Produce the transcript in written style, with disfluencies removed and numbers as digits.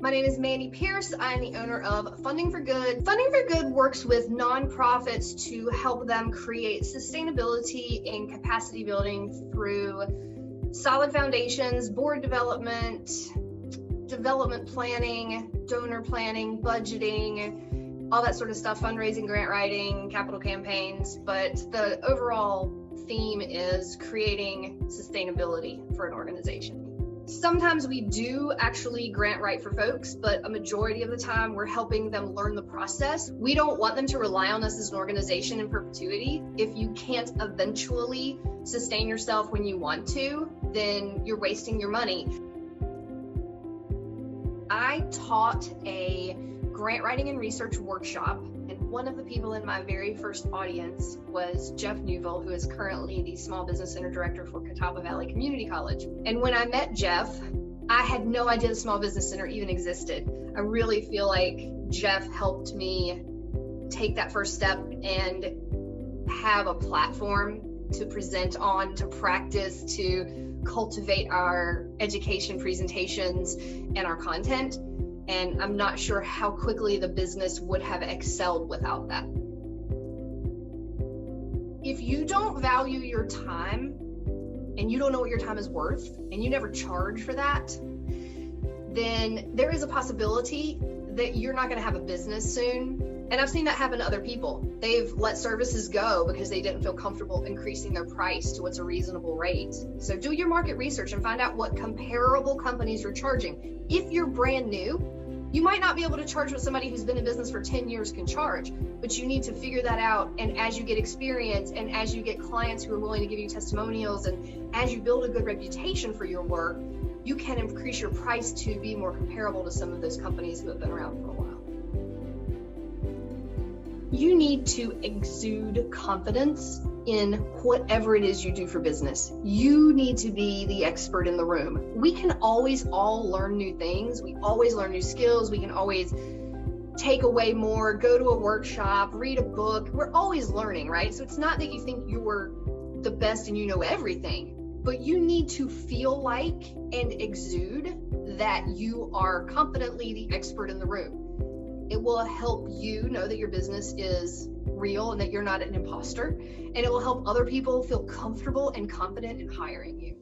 My name is Mandy Pearce. I'm the owner of Funding for Good. Funding for Good works with nonprofits to help them create sustainability and capacity building through solid foundations, board development, development planning, donor planning, budgeting, all that sort of stuff, fundraising, grant writing, capital campaigns. But the overall theme is creating sustainability for an organization. Sometimes we do actually grant write for folks, but a majority of the time we're helping them learn the process. We don't want them to rely on us as an organization in perpetuity. If you can't eventually sustain yourself when you want to, then you're wasting your money. I taught a grant writing and research workshop, and one of the people in my very first audience was Jeff Newville, who is currently the Small Business Center Director for Catawba Valley Community College. And when I met Jeff, I had no idea the Small Business Center even existed. I really feel like Jeff helped me take that first step and have a platform to present on, to practice, to cultivate our education presentations and our content. And I'm not sure how quickly the business would have excelled without that. If you don't value your time and you don't know what your time is worth and you never charge for that, then there is a possibility that you're not going to have a business soon. And I've seen that happen to other people. They've let services go because they didn't feel comfortable increasing their price to what's a reasonable rate. So do your market research and find out what comparable companies are charging. If you're brand new, you might not be able to charge what somebody who's been in business for 10 years can charge, but you need to figure that out. And as you get experience and as you get clients who are willing to give you testimonials and as you build a good reputation for your work, you can increase your price to be more comparable to some of those companies who have been around for a while. You need to exude confidence in whatever it is you do for business. You need to be the expert in the room. We can always all learn new things. We always learn new skills. We can always take away more, go to a workshop, read a book. We're always learning, right? So it's not that you think you're the best and you know everything, but you need to feel like and exude that you are confidently the expert in the room. It will help you know that your business is real and that you're not an imposter, and it will help other people feel comfortable and confident in hiring you.